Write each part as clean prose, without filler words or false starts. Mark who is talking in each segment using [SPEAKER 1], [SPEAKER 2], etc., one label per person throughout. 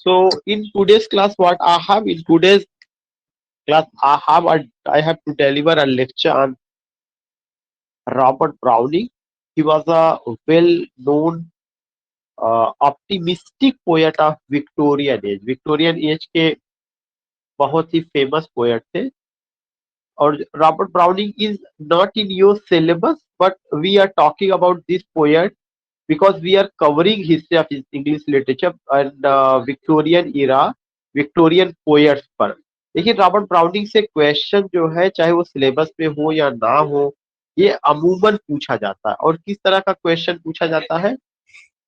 [SPEAKER 1] So in today's class, what I have in today's class, I have to deliver a lecture on Robert Browning. He was a well-known optimistic poet of Victorian age. Victorian age के बहुत ही famous poet थे. और Robert Browning is not in your syllabus, but we are talking about this poet because we are covering history of English literature and Victorian era, Victorian poets पर. लेकिन Robert browning से question जो है चाहे वो syllabus में हो या ना हो, ये अमूमन पूछा जाता है. और किस तरह का क्वेश्चन पूछा जाता है?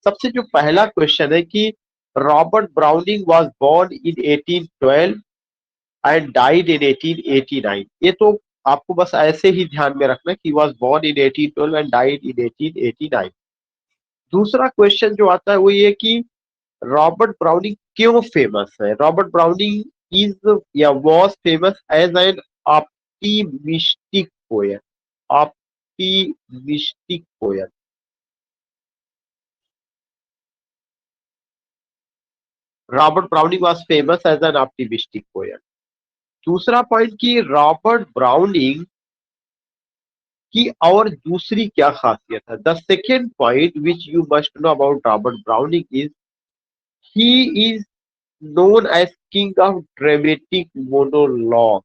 [SPEAKER 1] सबसे जो पहला क्वेश्चन है कि Robert Browning was born in 1812 and died in 1889. ये तो आपको बस ऐसे ही ध्यान में रखना कि was born in 1812 and died in 1889. दूसरा क्वेश्चन जो आता है वो ये कि रॉबर्ट ब्राउनिंग क्यों फेमस है? रॉबर्ट ब्राउनिंग इज या was famous as an optimistic poet. Optimistic poet. Robert Browning was famous as an optimistic poet. दूसरा पॉइंट कि रॉबर्ट ब्राउनिंग की और दूसरी क्या खासियत है? The second point which you must know about Robert Browning is he is known as king of dramatic monologue.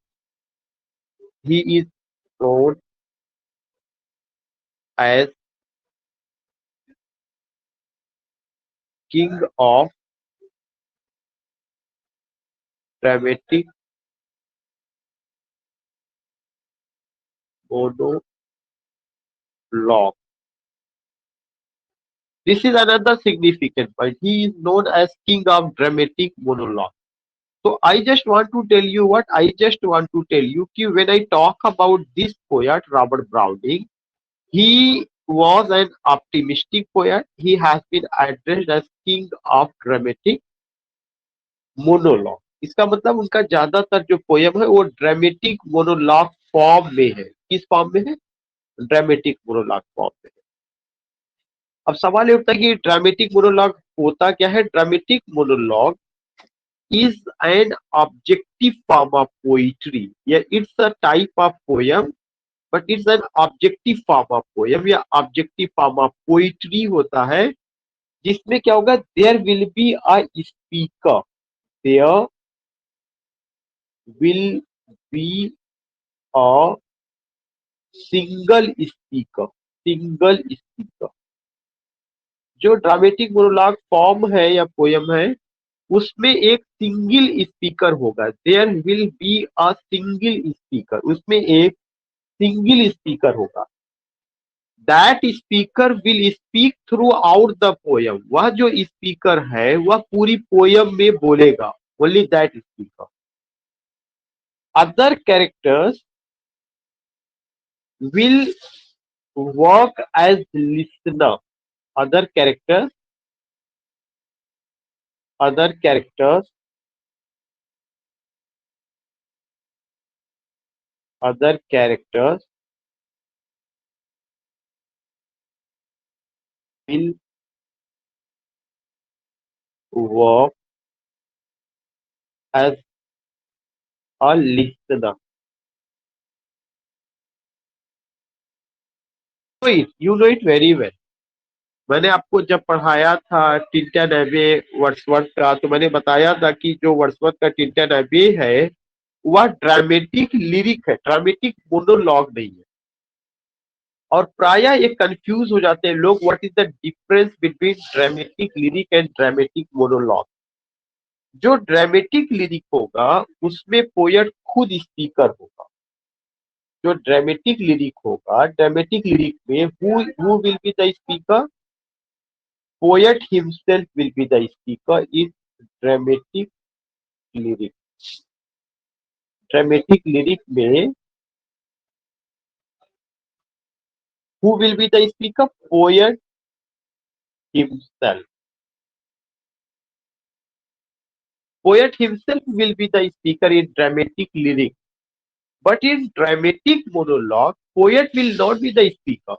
[SPEAKER 1] He is known as king of dramatic monologue. This is another significant point. He is known as king of dramatic monologue. So I just want to tell you what I just want to tell you कि when I talk about this poet Robert Browning, he was an optimistic poet. He has been addressed as king of dramatic monologue. इसका मतलब उनका ज्यादातर जो poem है वो dramatic monologue form में है. किस फॉर्म में है? ड्रामेटिक मोनोलॉग फॉर्म में है. अब सवाल ये उठता है कि ड्रामेटिक मोनोलॉग होता क्या है? Dramatic monologue is an objective form of poetry या it's a type of poem, but it's an objective form of poem या ऑब्जेक्टिव फॉर्म ऑफ पोइट्री होता है जिसमें क्या होगा? There will be a speaker. There will be a single speaker. Single speaker. जो dramatic monologue form है या poem है उसमें एक सिंगल स्पीकर होगा. There will be a single speaker. उसमें एक सिंगल स्पीकर होगा. That speaker will speak through out the poem. वह जो स्पीकर है वह पूरी पोयम में बोलेगा. Only that speaker. Other characters will work as listener. Other characters, other characters, other characters will work as a listener. You know it very well. मैंने आपको जब पढ़ाया था टिल्टन एबे वर्ड्सवर्थ का तो मैंने बताया था कि जो वर्ड्सवर्थ का टिल्टन एबे है वह ड्रामेटिक लिरिक है, ड्रामेटिक मोनोलॉग नहीं है. और प्राय ये कंफ्यूज हो जाते हैं लोग. What is the difference between dramatic lyric and dramatic monologue? जो ड्रामेटिक लिरिक होगा उसमें पोएट खुद स्पीकर होगा. जो ड्रामेटिक लिरिक होगा, ड्रामेटिक लिरिक में who will be the speaker? Poet himself will be the speaker in dramatic lyric. Dramatic lyric में who will be the speaker? Poet himself. Poet himself will be the speaker in dramatic lyric, but in dramatic monologue, poet will not be the speaker.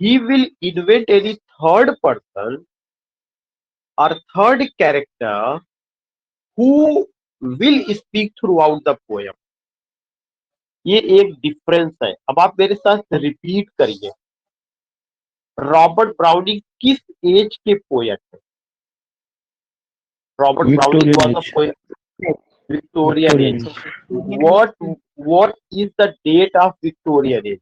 [SPEAKER 1] He will invent any third person or third character who will speak throughout the poem. ये एक difference है. अब आप मेरे साथ repeat करिए. Robert browning किस as के पोएट है? Robert browning
[SPEAKER 2] Victorian
[SPEAKER 1] was a
[SPEAKER 2] age.
[SPEAKER 1] poet. Victorian
[SPEAKER 2] Victorian
[SPEAKER 1] age.
[SPEAKER 2] age.
[SPEAKER 1] What is the date of Victorian age?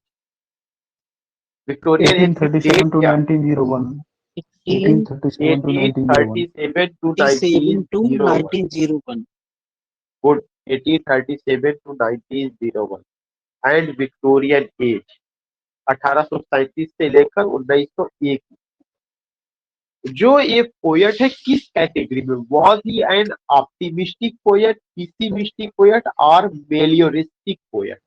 [SPEAKER 1] Victorian age की
[SPEAKER 2] 1837
[SPEAKER 1] डेट
[SPEAKER 2] to
[SPEAKER 1] क्या?
[SPEAKER 2] 1901. 1837 to 1901.
[SPEAKER 1] 1837 to
[SPEAKER 3] 1837 to
[SPEAKER 1] 1901.
[SPEAKER 3] 1901.
[SPEAKER 1] Good. 1837 to 1901. And Victorian age 1837 से लेकर 1901. जो ये poet है किस category में? Was he an optimistic poet, pessimistic poet और melioristic poet?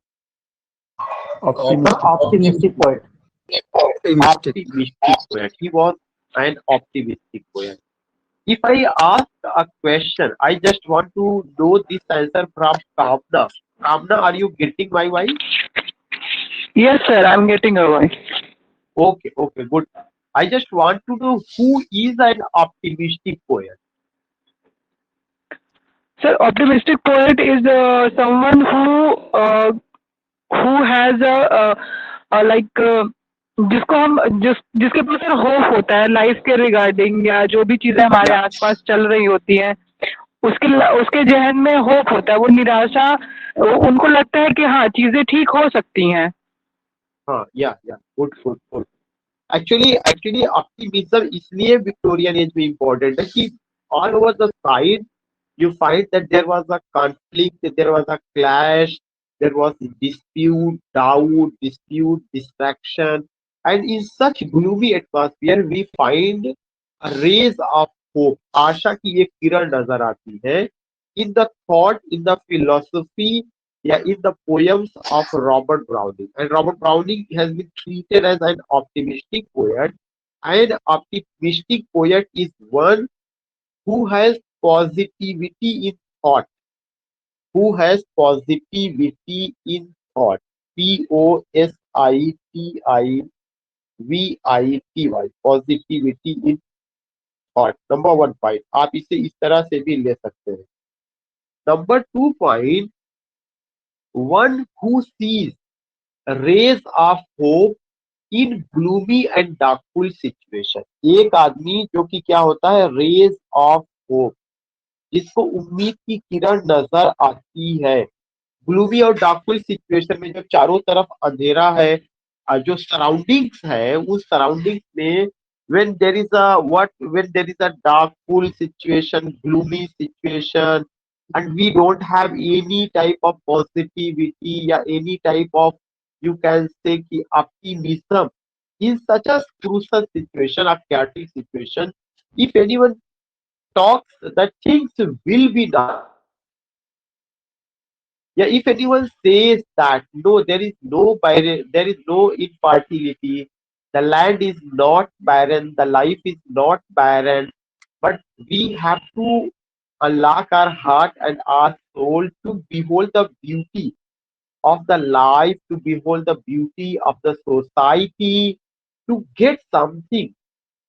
[SPEAKER 2] Optimistic.
[SPEAKER 3] Optimistic poet.
[SPEAKER 1] Optimistic poet. He was an optimistic poet. If I ask a question, I just want to know this answer from Kamna. Kamna, are you getting my voice?
[SPEAKER 4] Yes, sir, I'm getting a voice.
[SPEAKER 1] Okay, okay, good. I just want to know who is an optimistic poet.
[SPEAKER 4] Sir, optimistic poet is someone who has a like जिसको हम जिसके पास hope होता है life के regarding या जो भी चीजें हमारे
[SPEAKER 1] Yeah.
[SPEAKER 4] आसपास चल रही होती हैं उसके जहन में होप होता है. वो निराशा उनको लगता है कि हाँ चीजें ठीक हो सकती हैं.
[SPEAKER 1] हाँ, yeah, good, good, good. Actually optimism इसलिए विक्टोरियन एज में इम्पोर्टेंट है कि all over the side you find that there was a conflict, there was a clash, there was dispute, doubt, distraction, and in such gloomy atmosphere we find a rays of hope. आशा की एक किरण नजर आती है in the thought, in the philosophy, yeah, in the poems of Robert Browning. And Robert Browning has been treated as an optimistic poet. And optimistic poet is one who has positivity in thought, who has positivity in thought. Positivity, positivity in thought. Number 1 point. आप इसे इस तरह से भी ले सकते हैं. Number 2 point. One who sees rays of hope in gloomy and darkful situation. एक आदमी जो कि क्या होता है? रेज ऑफ होप, जिसको उम्मीद की किरण नजर आती है. ग्लूमी और डार्कफुल सिचुएशन में जब चारों तरफ अंधेरा है, जो सराउंडिंग्स है उस सराउंडिंग्स में when there is a darkful situation, gloomy situation, and we don't have any type of positivity या any type of, you can say कि optimism in such a crucial situation, a chaotic situation, if anyone talks that things will be done, yeah, if anyone says that no, there is no infertility, the land is not barren, the life is not barren, but we have to unlock our heart and our soul to behold the beauty of the life, to behold the beauty of the society, to get something.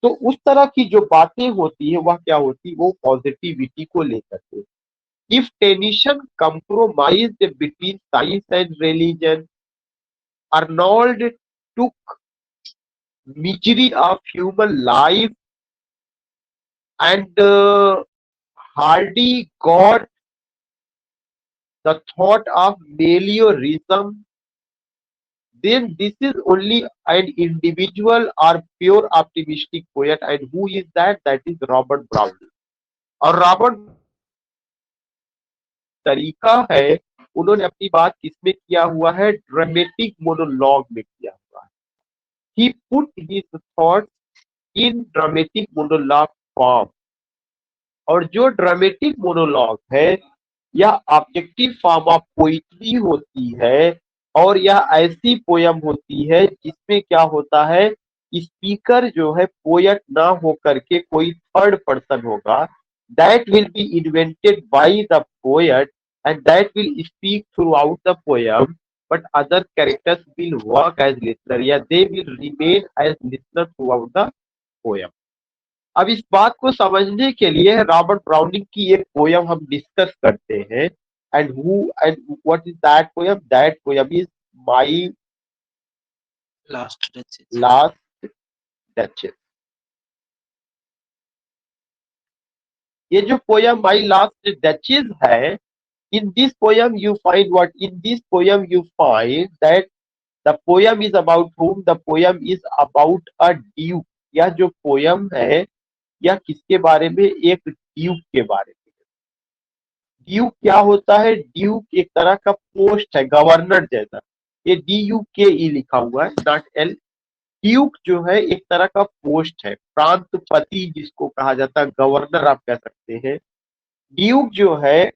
[SPEAKER 1] तो उस तरह की जो बातें होती है वह क्या होती है? वो पॉजिटिविटी को लेकर के. If tension compromised between science and religion, Arnold took misery of human life, and Hardy got the thought of meliorism, then this is only an individual or pure optimistic poet. And who is that? That is Robert Browning. और Robert तरीका है, उन्होंने अपनी बात किसमें किया हुआ है? ड्रामेटिक मोनोलॉग में किया हुआ है. He put his thoughts in dramatic monologue form. और जो ड्रामेटिक मोनोलॉग है यह ऑब्जेक्टिव फॉर्म ऑफ पोइट्री होती है, और यह ऐसी पोयम होती है जिसमें क्या होता है? स्पीकर जो है पोएट ना होकर के कोई थर्ड पर्सन होगा. That will be invented by the poet and that will speak throughout the poem, but other characters will work as listener. Yeah, they will remain as listener throughout the poem. अब इस बात को समझने के लिए Robert Browning की एक poem हम डिस्कस करते हैं, and what is that poem is my
[SPEAKER 3] Last Duchess.
[SPEAKER 1] Last duchess. ये जो पोयम माई लास्ट डचेस है, in this poem you find what? In this poem you find that the poem is about whom? The poem is about a duke। यह जो poem है यह किसके बारे में? एक ड्यूक के बारे में। ड्यूक क्या होता है? ड्यूक एक तरह का पोस्ट है, गवर्नर जैसा। ये DUKE लिखा हुआ है, नॉट L। ड्यूक जो है एक तरह का पोस्ट है, प्रांतपति जिसको कहा जाता है, गवर्नर आप कह सकते हैं। ड्यूक जो है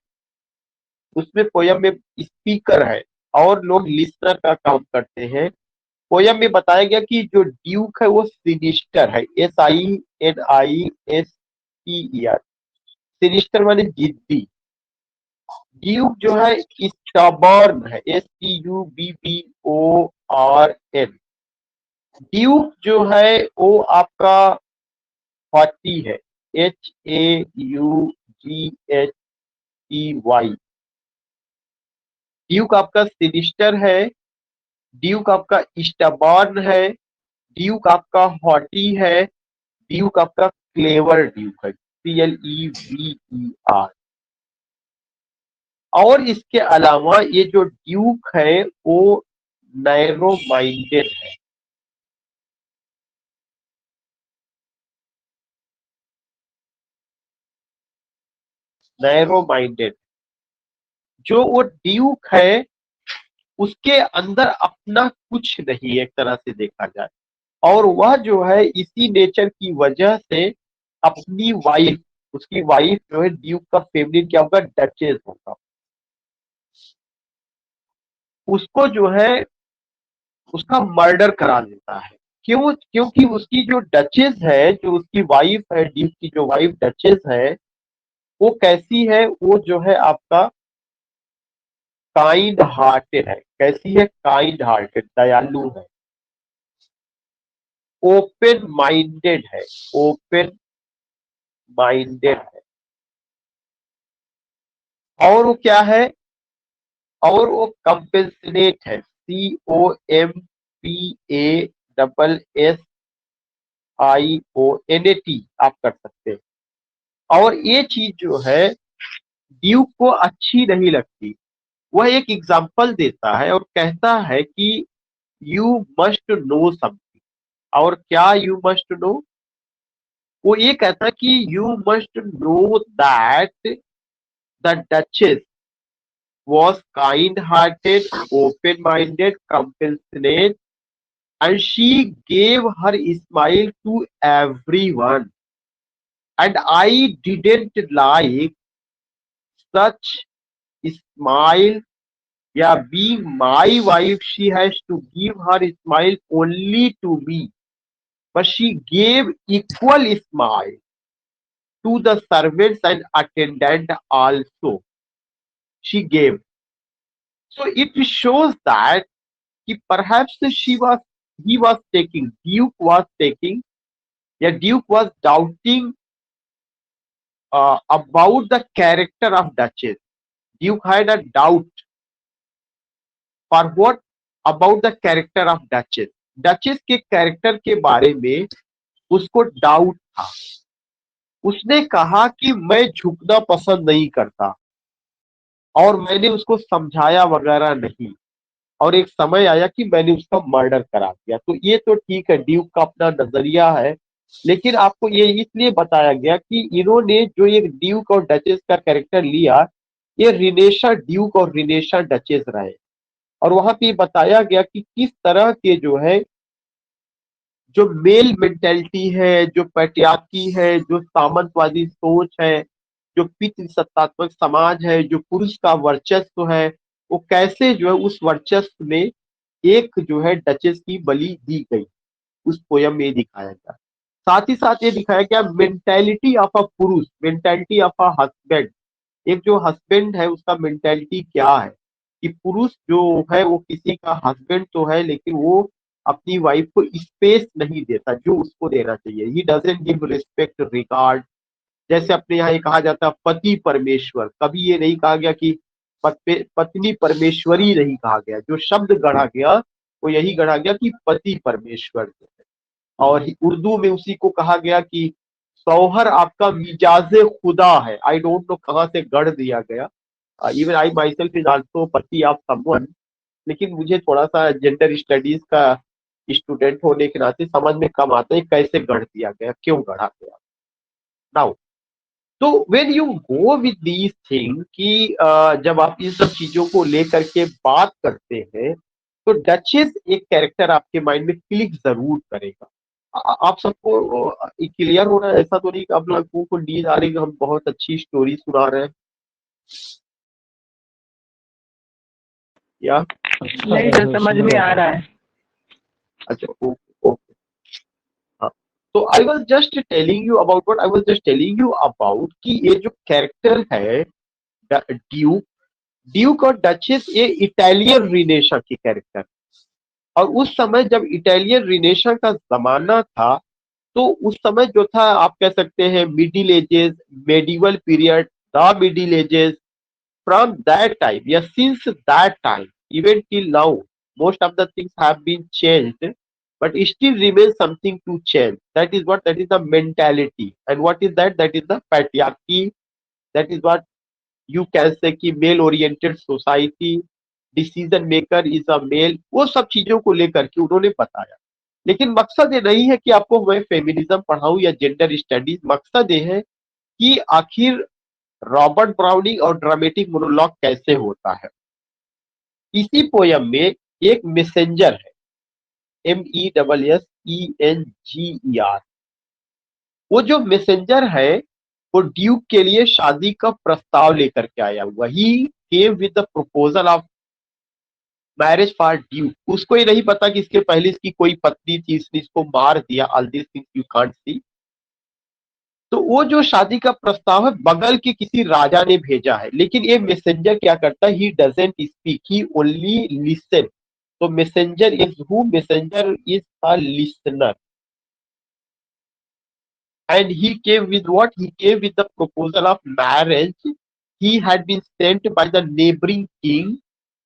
[SPEAKER 1] उसमें पोयम में स्पीकर है और लोग लिसनर का काम करते हैं। पोयम में बताया गया कि जो ड्यूक है वो सिनिस्टर है, SINISTER। सिनिस्टर माने जिद्दी। ड्यूक जो है स्टबर्न है, STUBBORN। ड्यूक जो है वो आपका हॉटी है, HAUGHTY। ड्यूक आपका सिनिस्टर है, ड्यूक आपका स्टबर्न है, ड्यूक आपका हॉटी है, ड्यूक आपका क्लेवर ड्यूक है, CLEVER। और इसके अलावा ये जो ड्यूक है वो नैरो माइंडेड है। नैरो माइंडेड जो वो ड्यूक है उसके अंदर अपना कुछ नहीं, एक तरह से देखा जाए। और वह जो है इसी नेचर की वजह से अपनी वाइफ, उसकी वाइफ जो है ड्यूक का फेमिनिन क्या होगा? डचेस होगा। उसको जो है उसका मर्डर करा देता है। क्यों? क्योंकि उसकी जो डचेस है, जो उसकी वाइफ है, ड्यूक की जो वाइफ डचेस है, वो कैसी है? वो जो है आपका काइंड हार्टेड है। कैसी है? काइंड हार्टेड, दयालु है। ओपन माइंडेड है, ओपन माइंडेड है। और वो क्या है? और वो कंपेंसनेट है, COMPASSIONAT आप कर सकते हैं। और ये चीज जो है ड्यूक को अच्छी नहीं लगती। वह एक एग्जाम्पल देता है और कहता है कि यू मस्ट नो समथिंग। और क्या यू मस्ट नो? वो ये कहता है कि you must know that the duchess was kind-hearted, open-minded, compassionate, and she gave her smile to everyone. And I didn't like such smile. Yeah, being my wife, she has to give her smile only to me. But she gave equal smile to the servants and attendant also. She gave. So it shows that perhaps he was taking, Duke was taking, yeah, Duke was doubting about the character of Duchess. Duke had a doubt for what? About the character of Duchess. Duchess के character के बारे में उसको doubt था। उसने कहा कि मैं झुकना पसंद नहीं करता, और मैंने उसको समझाया वगैरह नहीं, और एक समय आया कि मैंने उसका मर्डर करा दिया। तो ये तो ठीक है, ड्यूक का अपना नजरिया है, लेकिन आपको ये इसलिए बताया गया कि इन्होंने जो एक ड्यूक और डचेस का कैरेक्टर लिया, ये रिनेशा ड्यूक और रिनेशा डचेस रहे। और वहां पे बताया गया कि किस तरह के जो है जो मेल मेंटेलिटी है, जो पैट्रियार्की है, जो सामंतवादी सोच है, जो पितृसत्तात्मक समाज है, जो पुरुष का वर्चस्व है, वो कैसे जो है उस वर्चस्व में एक जो है डचेस की बलि दी गई, उस पोयम में दिखाया गया। साथ ही साथ ये दिखाया गया मेंटेलिटी ऑफ अ पुरुष, मेंटेलिटी ऑफ अ हस्बैंड। एक जो हस्बैंड है उसका मेंटेलिटी क्या है, कि पुरुष जो है वो किसी का हस्बैंड तो है, लेकिन वो अपनी वाइफ को स्पेस नहीं देता जो उसको देना चाहिए। He doesn't give respect regard. जैसे अपने यहाँ ये कहा जाता है पति परमेश्वर, कभी ये नहीं कहा गया कि पत्नी परमेश्वरी, नहीं कहा गया। जो शब्द गढ़ा गया वो यही गढ़ा गया कि पति परमेश्वर जो है। और उर्दू में उसी को कहा गया कि सौहर आपका मिजाजे खुदा है। आई डोंट नो कहाँ से गढ़ दिया गया। Even I my self is also पति ऑफ समवन, लेकिन मुझे थोड़ा सा जेंडर स्टडीज का स्टूडेंट होने के नाते समझ में कम आता है कैसे गढ़ दिया गया, क्यों गढ़ा गया। नाउ तो when you go with these thing कि जब आप इन सब चीजों को लेकर के बात करते हैं तो डचेस एक कैरेक्टर आपके माइंड में क्लिक जरूर करेगा। आप सबको क्लियर हो रहा है? ऐसा तो नहीं कि आप लोगों को नींद आ रही है कि हम बहुत अच्छी स्टोरी सुना रहे हैं या?
[SPEAKER 4] नहीं सर, समझ में आ रहा है।
[SPEAKER 1] अच्छा, ओके ओके। हाँ, तो I was just telling you about what I was just telling you about कि ये जो कैरेक्टर है ड्यूक, ड्यूक और डचेस ये इटालियन रिनेशा की कैरेक्टर। और उस समय जब इटालियन रिनेशा का जमाना था तो उस समय जो था आप कह सकते हैं middle ages, medieval period, the middle ages. From that time या since that time even till now most of the things have been changed, but still remains something to change. That is what, that is the mentality. And what is that? That is the patriarchy. That is what you can say कि male oriented society, decision maker is a male, वो सब चीजों को लेकर के उन्होंने बताया। लेकिन मकसद ये नहीं है कि आपको मैं फेमिनिज्म पढ़ाऊं या जेंडर स्टडीज। मकसद ये है कि आखिर रॉबर्ट ब्राउनिंग और ड्रामेटिक मोनोलॉग कैसे होता है। इसी पोयम में एक मैसेंजर है, MESSENGER। वो जो मैसेंजर है वो ड्यूक के लिए शादी का प्रस्ताव लेकर के आया हुआ। He came with the proposal of marriage for duke. उसको ये नहीं पता कि इसके पहले इसकी कोई पत्नी थी, इसने इसको मार दिया। All this things you can't see. तो वो जो शादी का प्रस्ताव है बगल के किसी राजा ने भेजा है, लेकिन ये मैसेंजर क्या करता है? He doesn't speak, he only listen. तो messenger is who? Messenger is a listener. And he came with what? He came with the proposal of marriage. He had been sent by the neighboring king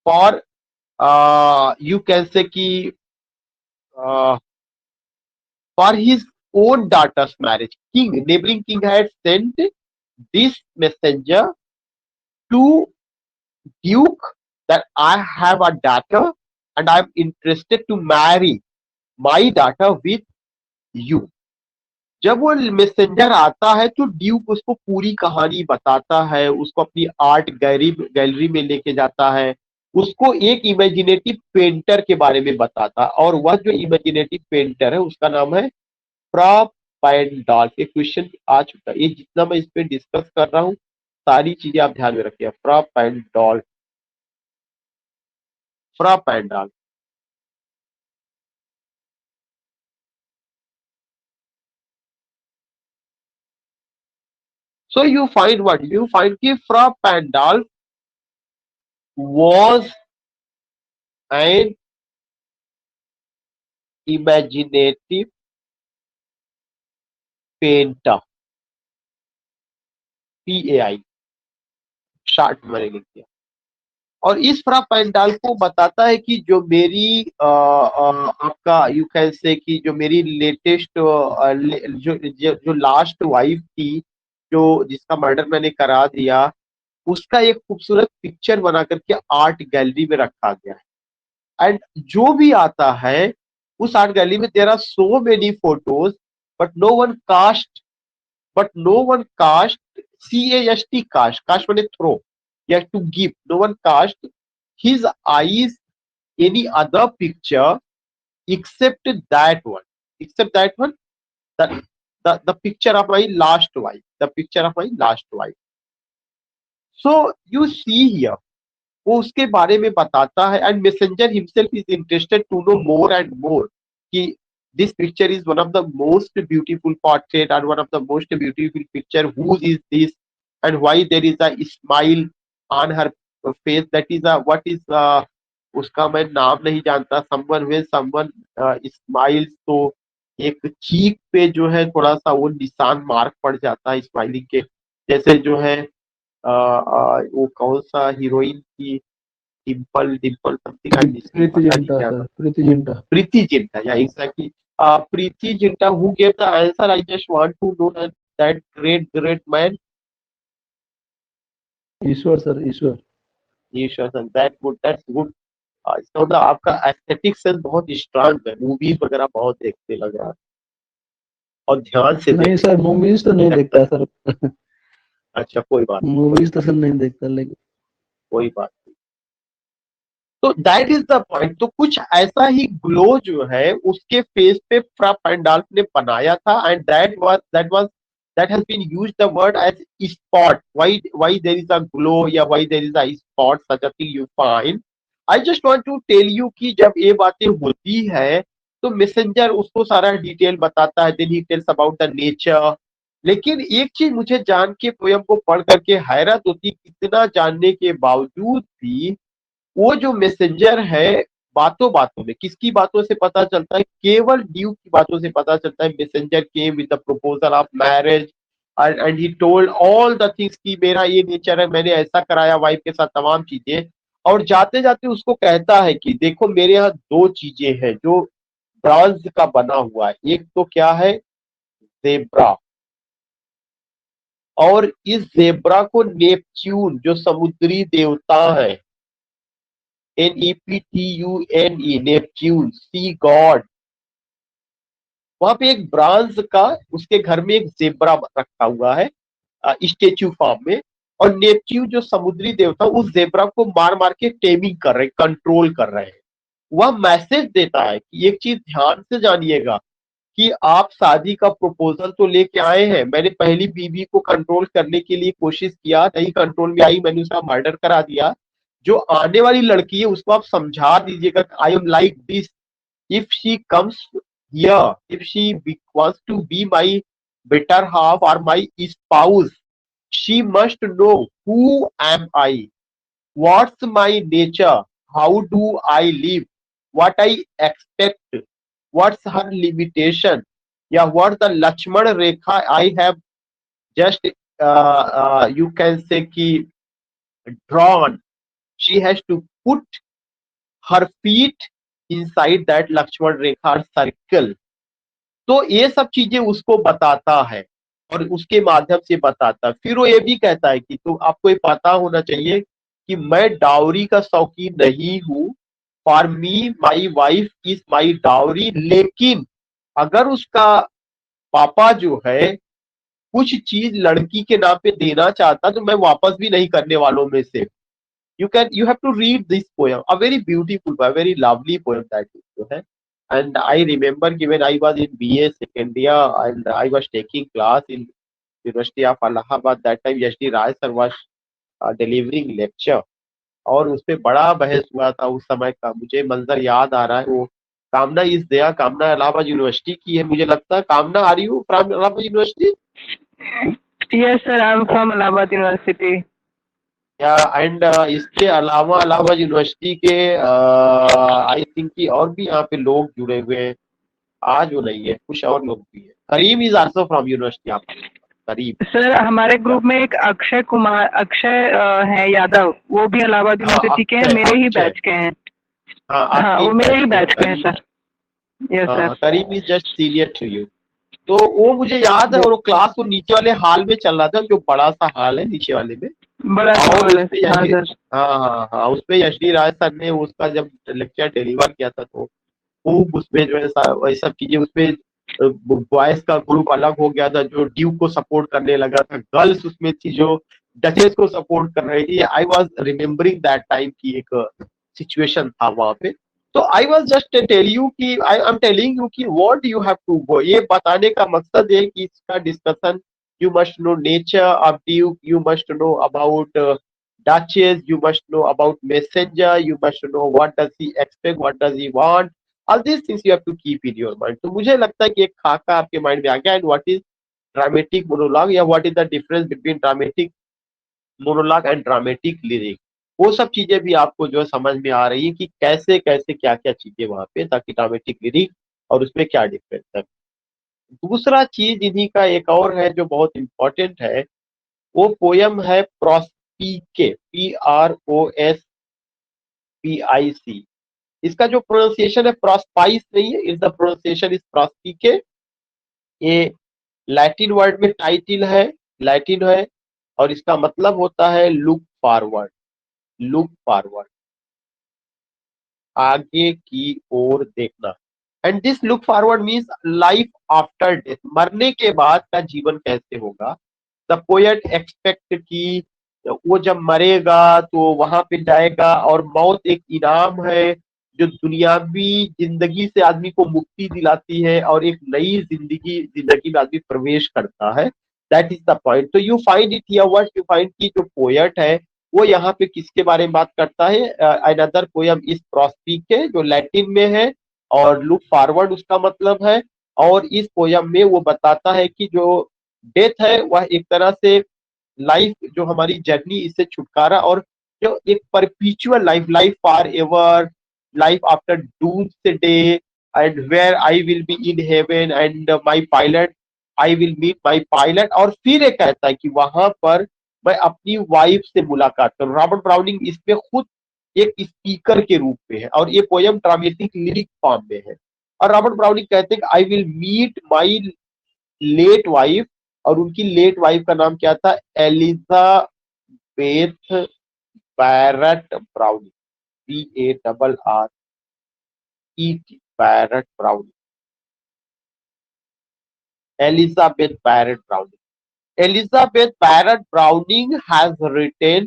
[SPEAKER 1] for you can say कि for his own daughter's marriage. Neighboring king had sent this messenger to Duke that I have a daughter and I am interested to marry my daughter with you. जब वो messenger आता है तो Duke उसको पूरी कहानी बताता है, उसको अपनी आर्ट गैलरी में लेके जाता है, उसको एक इमेजिनेटिव पेंटर के बारे में बताता है। और वह जो इमेजिनेटिव पेंटर है उसका नाम है फ्रा पैंडॉल्फ। ये क्वेश्चन आ चुका है, ये जितना मैं इस पे डिस्कस कर रहा हूँ सारी चीजें आप ध्यान में रखिए। फ्रा पैंडॉल्फ, फ्रा पैंडॉल्फ। So you find what? You find कि Fra Pandolf was an imaginative painter, PAI short मैंने लिख दिया। और इस फ्रा पैंडाल को बताता है कि जो मेरी आपका यू कैन से कि जो मेरी लेटेस्ट जो लास्ट वाइफ थी, जो जिसका मर्डर मैंने करा दिया, उसका एक खूबसूरत पिक्चर बना करके आर्ट गैलरी में रखा गया है। एंड जो भी आता है उस आर्ट गैलरी में there are so many photos but no one cast, CAST, cast मैंने थ्रो या to give, no one cast his eyes any other picture except that one, the picture of my last wife, so you see here वो उसके बारे में बताता है। And messenger himself is interested to know more and more कि this picture is one of the most beautiful portrait and one of the most beautiful picture, whose is this and why there is a smile on her face, that is a what is उसका मैं नाम नहीं जानता, someone smiles, तो एक चीक पे जो है थोड़ा सा वो निशान मार्क पड़ जाता है स्माइलिंग के, जैसे जो है वो कौन सा हीरोइन की, Dimple Dimple something, I miss,
[SPEAKER 2] Preity
[SPEAKER 1] पता नहीं
[SPEAKER 2] जिंटा
[SPEAKER 1] क्या
[SPEAKER 2] सर,
[SPEAKER 1] था,
[SPEAKER 2] Preity Zinta.
[SPEAKER 1] Preity Zinta, yeah exactly, Preity Zinta, who gave the answer, I just want to know that great man,
[SPEAKER 2] Ishwar sir, Ishwar.
[SPEAKER 1] Ishwar sir, that's good. इसका मतलब आपका एस्थेटिक सेंस बहुत स्ट्रांग है, मूवीज वगैरह बहुत देखते लग रहा है, और ध्यान से
[SPEAKER 2] नहीं
[SPEAKER 1] देखते
[SPEAKER 2] सर, मूवीज तो नहीं
[SPEAKER 1] लगता
[SPEAKER 2] देखता
[SPEAKER 1] है।
[SPEAKER 2] सर।
[SPEAKER 1] अच्छा, कोई बात
[SPEAKER 2] मूवीज तो सर नहीं देखता, लेकिन
[SPEAKER 1] कोई बात नहीं। तो दैट इज द पॉइंट। तो कुछ ऐसा ही ग्लो जो है उसके फेस पे फ्रा पैंडाल्फ ने बनाया था, and that has been used the word as spot, why there is a glow, या why there is a spot, such a thing you find. I just want to tell you कि जब ये बातें होती है तो मैसेंजर उसको सारा डिटेल बताता है, then he tells about the nature. लेकिन एक चीज मुझे जान के, पोयम को पढ़ करके हैरत होती, कितना जानने के बावजूद भी वो जो मैसेंजर है, बातों बातों में, किसकी बातों से पता चलता है, केवल ड्यूक की बातों से पता चलता है, messenger came with the proposal of marriage, and he told all the things कि मेरा ये नेचर है, मैंने ऐसा कराया वाइफ के साथ, तमाम चीजें। और जाते जाते उसको कहता है कि देखो मेरे यहाँ दो चीजें हैं जो ब्रॉन्ज का बना हुआ है, एक तो क्या है, जेब्रा, और इस जेब्रा को नेपच्यून जो समुद्री देवता है, NEPTUNE, नेपच्यून, सी गॉड, वहां पे एक ब्रांज का, उसके घर में एक जेब्रा रखा हुआ है स्टेच्यू फॉर्म में, और नेपच्यून जो समुद्री देवता, उस जेब्रा को मार मार के टेमिंग कर रहे, कंट्रोल कर रहे हैं। वह मैसेज देता है कि एक चीज ध्यान से जानिएगा कि आप शादी का प्रपोजल तो लेके आए हैं, मैंने पहली बीवी को कंट्रोल करने के लिए कोशिश किया, नहीं कंट्रोल में आई, मैंने उसका मर्डर करा दिया। जो आने वाली लड़की है उसको आप समझा दीजिएगा, I am like this, if she comes here, if she wants to be my better half or my spouse, she must know who am I, what's my nature, how do I live, what I expect, what's her limitation, yeah, what's the Lakshman Rekha I have just you can say ki drawn. She has to put her feet inside that Lakshman Rekha circle. तो ये सब चीजें उसको बताता है और उसके माध्यम से बताता है। फिर वो ये भी कहता है कि तो आपको ये पता होना चाहिए कि मैं डाउरी का शौकीन नहीं हूं, for me my wife is my dowry, लेकिन अगर उसका पापा जो है कुछ चीज लड़की के नाम पे देना चाहता तो मैं वापस भी नहीं करने वालों में से। you have to read this poem, a very beautiful, a very lovely poem that is है। And I remember when I was in BA second year and I was taking class in University of Allahabad, that time SD Rai sir was delivering lecture, और उसपे बड़ा बहस हुआ था उस समय का, मुझे मंजर याद आ रहा है वो। कामना इज दया, कामना इलाहाबाद यूनिवर्सिटी की है मुझे लगता है। Kamna, are you from Allahabad university?
[SPEAKER 4] Yes, sir. I'm from Allahabad University.
[SPEAKER 1] Yeah and इसके अलावा इलाहाबाद यूनिवर्सिटी के आई थिंक कि और भी यहाँ पे लोग जुड़े हुए हैं, आज वो नहीं है, कुछ और लोग भी है। Karim is also from university of Karim.
[SPEAKER 4] Sir हमारे ग्रुप में एक अक्षय है यादव, वो भी इलाहाबाद यूनिवर्सिटी के हैं, मेरे ही बैच के हैं। हाँ, वो मेरे ही बैच के हैं sir. Yes sir.
[SPEAKER 1] Karim is just senior to you. तो वो मुझे याद है, और वो क्लास वो नीचे वाले हॉल में चल रहा था, जो बड़ा सा हॉल है नीचे वाले में,
[SPEAKER 4] बड़ा
[SPEAKER 1] और
[SPEAKER 4] सर।
[SPEAKER 1] उसपे
[SPEAKER 4] हाँ सर।
[SPEAKER 1] हाँ, उसपे यशडी राज सर ने उसका जब लेक्चर डिलीवर किया था तो खूब उसमें जो है वही सब चीजें, उसमें बॉयज का ग्रुप अलग हो गया था जो ड्यूक को सपोर्ट करने लगा था, गर्ल्स उसमें थी जो डचेस को सपोर्ट कर रही थी। I was remembering that time की एक सिचुएशन था वहां पे। तो I was just tell you कि आई एम टेलिंग यू कि what you have to go, ये बताने का मकसद है कि इसका discussion, you must know nature of duke, you must know about duchess, you must know about messenger, you must know what does he expect, what does he want, all these things you have to keep in your mind। तो मुझे लगता है कि एक खाका आपके mind में आ गया। And what is dramatic monologue, या what is the difference between dramatic monologue and dramatic lyric. वो सब चीजें भी आपको जो है समझ में आ रही है कि कैसे कैसे क्या क्या चीजें वहां पे ताकि ड्रामेटिक लिरिक और उसमें क्या डिफरेंस है। दूसरा चीज इन्हीं का एक और है जो बहुत इंपॉर्टेंट है, वो पोयम है प्रोस्पीके, PROSPIC। इसका जो प्रोनाउंसिएशन है प्रोस्पाइस नहीं है, इज द प्रोनाउंसिएशन इज प्रोस्पीके। ये लैटिन वर्ड में टाइटिल है, लैटिन है, और इसका मतलब होता है लुक फॉरवर्ड, लुक फॉरवर्ड, आगे की ओर देखना। And this look forward means life after death, मरने के बाद का जीवन कैसे होगा। द पोएट एक्सपेक्ट कि वो जब मरेगा तो वहां पे जाएगा और मौत एक इनाम है जो दुनियावी जिंदगी से आदमी को मुक्ति दिलाती है और एक नई जिंदगी में आदमी प्रवेश करता है। That is the point. तो you find it here what you find की जो पोएट है वो यहाँ पे किसके बारे में बात करता है। अनदर पोयम इस प्रोस्पीके जो लैटिन में है और लुक फॉरवर्ड उसका मतलब है। और इस पोयम में वो बताता है कि जो डेथ है वह एक तरह से लाइफ जो हमारी जर्नी इससे छुटकारा और जो एक perpetual life, life for ever, life after doomsday, and where I will be in heaven and my pilot, I will meet my pilot. और फिर ये कहता है कि वहां पर मैं अपनी वाइफ से मुलाकात करूं। रॉबर्ट ब्राउनिंग इसमें खुद एक स्पीकर के रूप में है और ये पोयम ड्रामेटिक लिरिक फॉर्म में है। और रॉबर्ट ब्राउनिंग कहते हैं कि I will meet my late wife, और उनकी लेट वाइफ का नाम क्या था, Elizabeth Barrett Browning, BARRET, Barrett Browning, Elizabeth Barrett Browning. Elizabeth Barrett Browning has written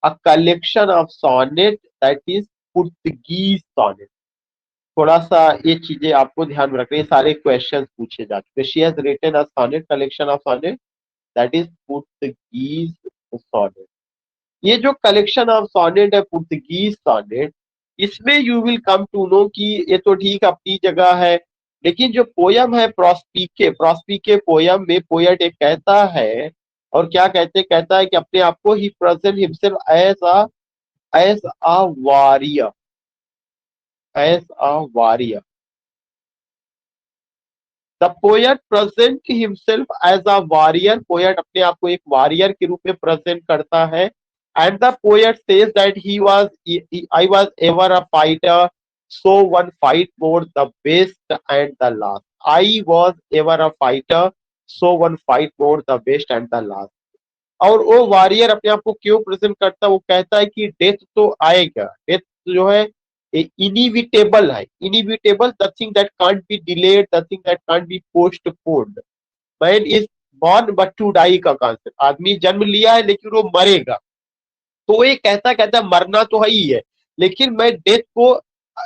[SPEAKER 1] a collection of sonnet that is Portuguese sonnet। थोड़ा सा ये चीजें आपको ध्यान में रखना, ये सारे क्वेश्चंस पूछे जा चुके। She has written a sonnet, collection of sonnet that is Portuguese sonnet। ये जो कलेक्शन ऑफ सॉनेट है पुर्तगीज सॉनेट, इसमें you will come to know कि ये तो ठीक अपनी जगह है, लेकिन जो पोयम है प्रोस्पीके, प्रोस्पीके पोयम में पोएट एक कहता है, और क्या कहते, कहता है कि अपने आप को ही present himself as a warrior, as a warrior. The poet present himself as a warrior, poet अपने आप को एक वॉरियर के रूप में प्रेजेंट करता है। And the poet says that I was ever a fighter, so one fight for the best and the last. I was ever a fighter, so one fight for the best and the last। और वो warrior अपने आप को क्यों present करता है, वो कहता है कि डेथ तो आएगा, डेथ जो है इनिविटेबल है, inevitable, the thing that can't be delayed, the thing that can't be postponed. Man is born but to die का कॉन्सेप्ट, आदमी जन्म लिया है लेकिन वो मरेगा। तो ये कहता मरना तो है ही है, लेकिन मैं डेथ को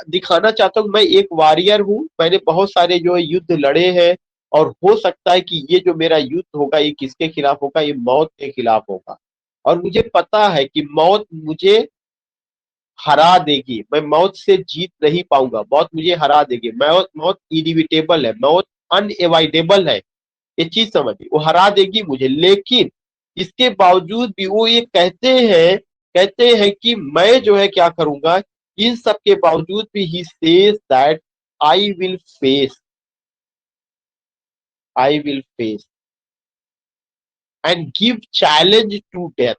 [SPEAKER 1] दिखाना चाहता हूँ मैं एक वॉरियर हूँ, मैंने बहुत सारे जो है युद्ध लड़े हैं, और हो सकता है कि ये जो मेरा युद्ध होगा ये किसके खिलाफ होगा, ये मौत के खिलाफ होगा। और मुझे पता है कि मौत मुझे हरा देगी, मैं मौत से जीत नहीं पाऊंगा, मौत मुझे हरा देगी। मौत मौत इनिविटेबल है, मौत अनएवॉइडेबल है, ये चीज समझिए, वो हरा देगी मुझे। लेकिन इसके बावजूद भी वो ये कहते हैं कि मैं जो है क्या करूंगा, इन सब के बावजूद भी he says that I will face, I will face and give challenge to death.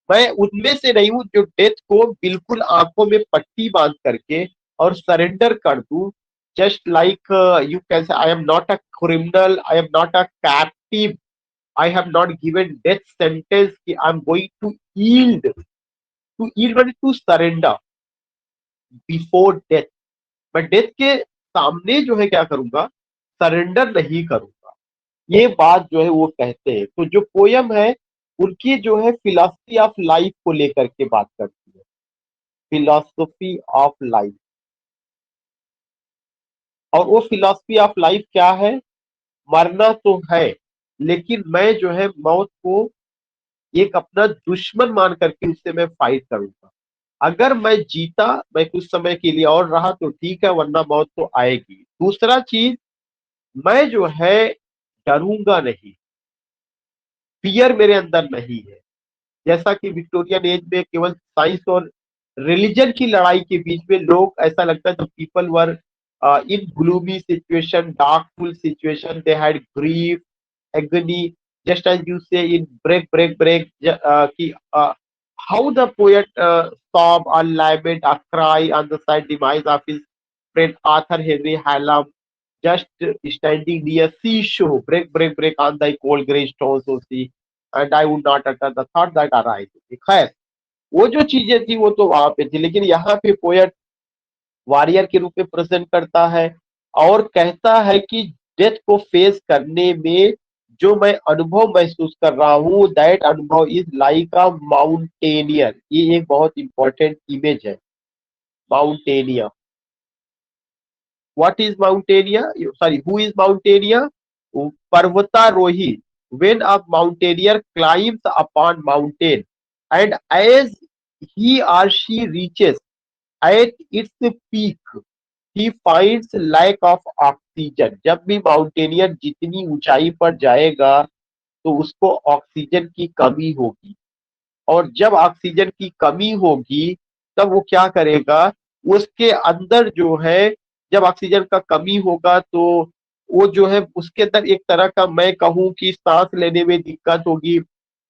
[SPEAKER 1] मैं उनमें से नहीं हूं जो डेथ को बिल्कुल आंखों में पट्टी बांध करके और सरेंडर कर दूं। Just like you can say I am not a criminal, I am not a captive, I have not given death sentence कि I'm going to yield means to surrender before death। मैं death के सामने जो है क्या करूंगा, surrender नहीं करूंगा। ये बात जो है वो कहते हैं। तो जो पोयम है उनकी जो है फिलॉसफी ऑफ लाइफ को लेकर के बात करती है, फिलॉसफी ऑफ लाइफ। और वो फिलॉसफी ऑफ लाइफ क्या है, मरना तो है लेकिन मैं जो है मौत को एक अपना दुश्मन मान करके उससे मैं फाइट करूंगा। अगर मैं जीता, मैं कुछ समय के लिए और रहा तो ठीक है, वरना मौत तो आएगी। दूसरा चीज, मैं जो है डरूंगा नहीं, फियर मेरे अंदर नहीं है। जैसा कि विक्टोरियन एज में केवल साइंस और रिलीजन की लड़ाई के बीच में लोग, ऐसा लगता है, the people were in gloomy situation, darkful situation, they had grief, agony, just as you say in break, how the poet sob or lament or cry on the sad demise of his friend Arthur Henry Hallam, just standing near seashore, break on thy cold grey stones, O sea, and I would not utter the thought that arise. खैर, वो जो चीजें थी वो तो वहां पे थी, लेकिन यहाँ पे पोएट वॉरियर के रूप में प्रेजेंट करता है और कहता है कि डेथ को फेस करने में जो मैं अनुभव महसूस कर रहा हूँ, दैट अनुभव इज लाइक अ माउंटेनियर। ये एक बहुत इंपॉर्टेंट इमेज है, mountaineer. What is mountaineer, sorry, who is mountaineer? पर्वतारोही। When a mountaineer climbs upon mountain and as he or she reaches at its peak, he finds lack of oxygen। जब भी mountaineer जितनी ऊंचाई पर जाएगा तो उसको ऑक्सीजन की कमी होगी, और जब ऑक्सीजन की कमी होगी तब वो क्या करेगा, उसके अंदर जो है, जब ऑक्सीजन का कमी होगा तो वो जो है उसके अंदर एक तरह का, मैं कहूँ कि सांस लेने में दिक्कत होगी,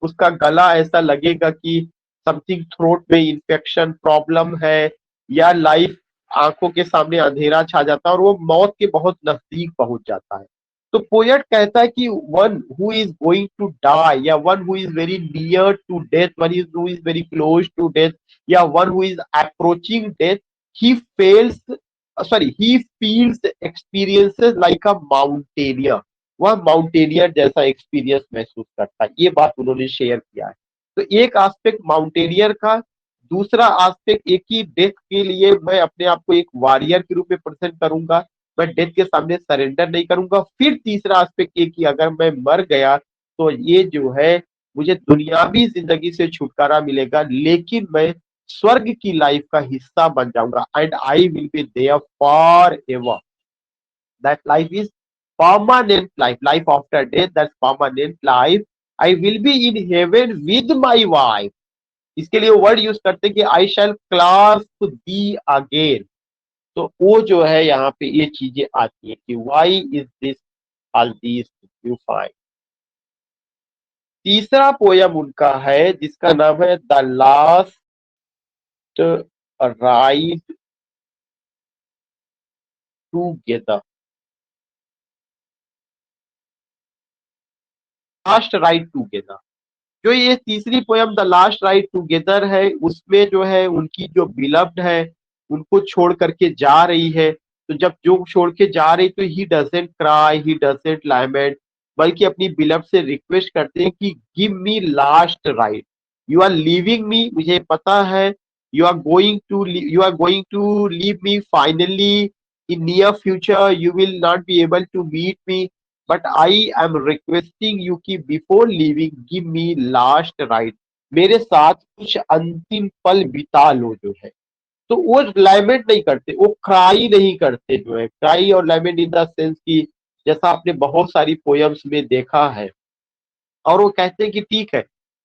[SPEAKER 1] उसका गला ऐसा लगेगा कि समथिंग थ्रोट में इन्फेक्शन प्रॉब्लम है, या लाइफ आंखों के सामने अंधेरा छा जाता है और वो मौत के बहुत नजदीक पहुंच जाता है। तो पोएट कहता है कि one who is going to die, या one who is very near to death, one is who is very close to death, या one who is approaching death, he fells, sorry, he feels experiences like a mountaineer. वह mountaineer जैसा experience महसूस करता है। ये बात उन्होंने share किया है। तो एक एस्पेक्ट माउंटेनियर का, दूसरा एस्पेक्ट एक ही डेथ के लिए मैं अपने आप को एक वॉरियर के रूप में प्रेजेंट करूंगा, मैं डेथ के सामने सरेंडर नहीं करूंगा। फिर तीसरा एस्पेक्ट ये कि अगर मैं मर गया तो ये जो है मुझे दुनियावी जिंदगी से छुटकारा मिलेगा, लेकिन मैं स्वर्ग की लाइफ का हिस्सा बन जाऊंगा, and I will be there forever. That life is permanent life, life after death, that's permanent life. I will be in heaven with my wife. इसके लिए वर्ड यूज करते हैं कि आई शैल क्लास्प दी अगेन। तो वो जो है यहाँ पे ये चीजें आती है कि why is this all this you find. तीसरा पोयम उनका है जिसका नाम है the last ride together. Last ride together, जो ये तीसरी poem the last ride together है, उसमें जो है उनकी जो बिलव्ड है उनको छोड़ करके जा रही है। तो जब जो छोड़ के जा रही तो he doesn't cry, he doesn't lament, बल्कि अपनी बिलव्ड से रिक्वेस्ट करते हैं कि give me last ride, you are leaving me, मुझे पता है you are going to leave me finally in near future, you will not be able to meet me, but I am requesting you कि before leaving give me last ride, मेरे साथ कुछ अंतिम पल बिता लो जो है। तो वो लैमेंट नहीं करते, वो क्राई नहीं करते, जो है क्राई और लैमेंट इन द सेंस की, जैसा आपने बहुत सारी पोयम्स में देखा है। और वो कहते हैं कि ठीक है,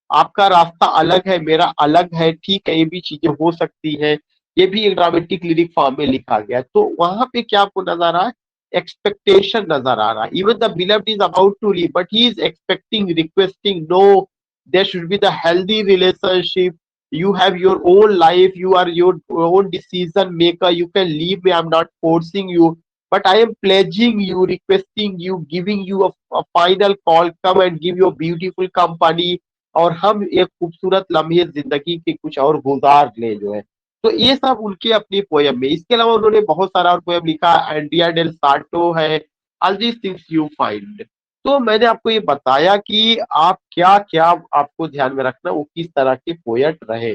[SPEAKER 1] आपका रास्ता अलग है, मेरा अलग है, ठीक है, ये भी चीजें हो सकती है, ये भी एक ड्रामेटिक लिरिक फॉर्म में लिखा गया है। तो वहां पे क्या आपको नजर आ रहा है, एक्सपेक्टेशन नजर आ रहा है। Even the beloved is about to leave but he is expecting, requesting, no there should be the healthy relationship, you have your own life, you are your own decision maker, you can leave me, I'm not forcing you, but I am pledging you, requesting you, giving you a final call, come and give your beautiful company, और हम एक खूबसूरत लम्हे जिंदगी के कुछ और गुजार ले जो है। तो ये सब उनके अपनी पोयम में। इसके अलावा उन्होंने बहुत सारा और पोयम लिखा, एंड्रिया डेल सार्टो है, all these things you find. तो मैंने आपको ये बताया कि आप क्या क्या आपको ध्यान में रखना, वो किस तरह के पोएट रहे।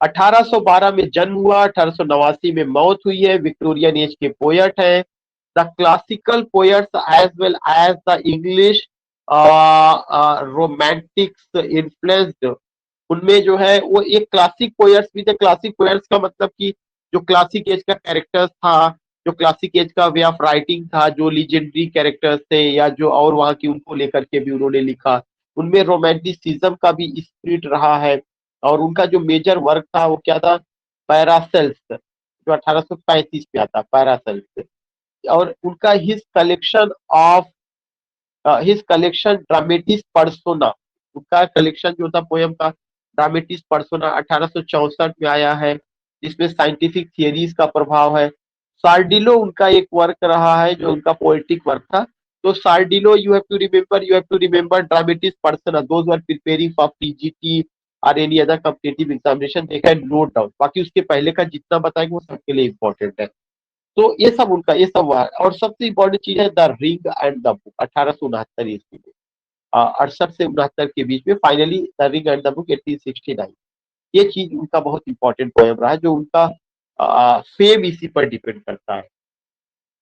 [SPEAKER 1] 1812 में जन्म हुआ, 1889 में मौत हुई है, विक्टोरियन एज के पोएट हैं। The classical poets as well as the English romantics influenced, उनमें जो है वो एक क्लासिक पोएट्स भी थे। क्लासिक पोएट्स का मतलब कि जो क्लासिक एज का कैरेक्टर्स था, जो क्लासिक एज का वे ऑफ राइटिंग था, जो लीजेंडरी कैरेक्टर्स थे, या जो और वहां की, उनको लेकर के भी उन्होंने लिखा। उनमें रोमांटिसिज्म का भी स्पिरिट रहा है। और उनका जो मेजर वर्क था वो क्या था, पैरासेल्स, जो 1835 में आता पैरासेल्स। और उनका हिज कलेक्शन ड्रामेटिस पर्सोना, उनका कलेक्शन जो था पोयम का ड्रामेटिस पर्सोना 1864 में आया है, जिसमें साइंटिफिक थियरीज का प्रभाव है। सार्डिलो उनका एक वर्क रहा है जो उनका पोएटिक वर्क था। तो सार्डिलो, you have to remember dramatis persona, those were preparing for PGT और any other competitive examination, they can note down. बाकी उसके पहले का जितना बताएंगे वो सबके लिए इंपॉर्टेंट है। तो ये सब उनका ये सब हुआ है। और सबसे इम्पोर्टेंट चीज है the ring and the book, 1869 ईस्वी में, 68 से 69 के बीच में, finally the ring and the book 1869। ये चीज उनका बहुत इंपॉर्टेंट पोएम रहा है, जो उनका फेम इसी पर डिपेंड करता है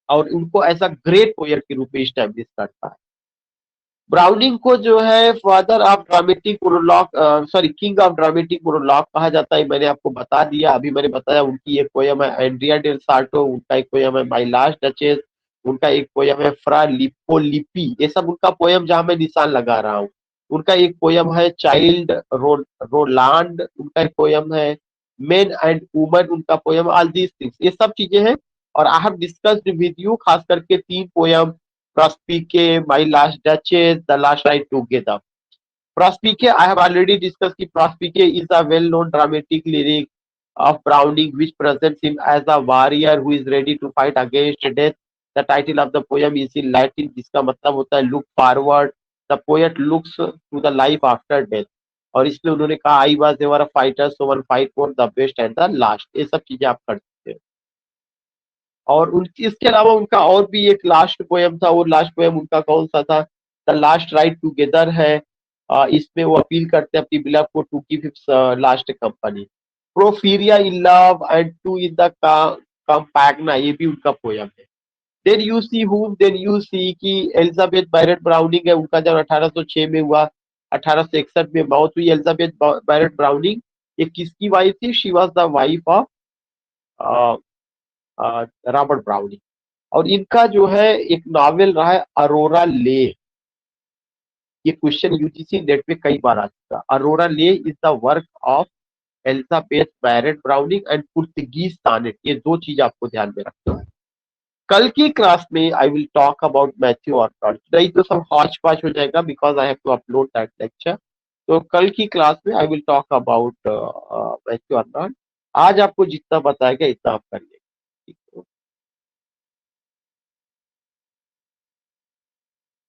[SPEAKER 1] और उनको एज अ ग्रेट पोएट के रूप में स्टैब्लिश करता है। ब्राउनिंग को जो है father of dramatic monologue, sorry king of dramatic monologue कहा जाता है, मैंने आपको बता दिया। अभी मैंने बताया उनकी एक पोयम है एंड्रिया डेल सार्टो, उनका एक पोयम है माय लास्ट डचेस, उनका एक पोयम है फ्रा लिपोलिपि, ये सब उनका पोयम जहां मैं निशान लगा रहा हूँ। उनका एक पोयम है चाइल्ड रोलांड, उनका एक पोयम है मेन एंड वुमन, उनका पोयम ऑल दीज थिंग्स, ये सब चीजें हैं। और I have discussed with you खास करके 3 poem, Prospike, My Last Duchess, The Last Ride Together. Prospike, I have already discussed that Prospike is a well-known dramatic lyric of Browning which presents him as a warrior who is ready to fight against death. The title of the poem is in Latin, जिसका मतलब होता है look forward. The poet looks to the life after death. और इसलिए उन्होंने कहा I was ever a fighter, so one fight for the best and the last. ये सब चीजें आप कर सकते हैं। और उनकी इसके अलावा उनका और भी एक लास्ट पोयम था, वो लास्ट पोयम उनका कौन सा था, द लास्ट राइड टुगेदर है। इसमें वो अपील करते हैं अपनी बिलव को to give his last company. Porphyria in love and two in the Campagna, ये भी उनका पोयम है। देन यू सी कि एलिजाबेथ बैरेट ब्राउनिंग है, उनका जब 1806 में हुआ, 1861 में मौत हुई एलिजाबेथ बैरेट ब्राउनिंग। ये किसकी वाइफ थी, she was the wife of Robert browning. और इनका जो है एक नॉवेल रहा है अरोरा ले, ये क्वेश्चन यूजीसी नेट पे कई बार आ चुका। Aurora Leigh is the work of Elizabeth Barrett Browning and Portuguese sonnet, ये 2 चीज आपको ध्यान में रखना है। कल की क्लास में I will talk about Matthew Arnold, नहीं तो सब हॉच पॉच हो जाएगा because I have to upload that lecture. तो कल की क्लास में I will talk about Matthew Arnold. आज आपको जितना बताया गया इतना आप करिए।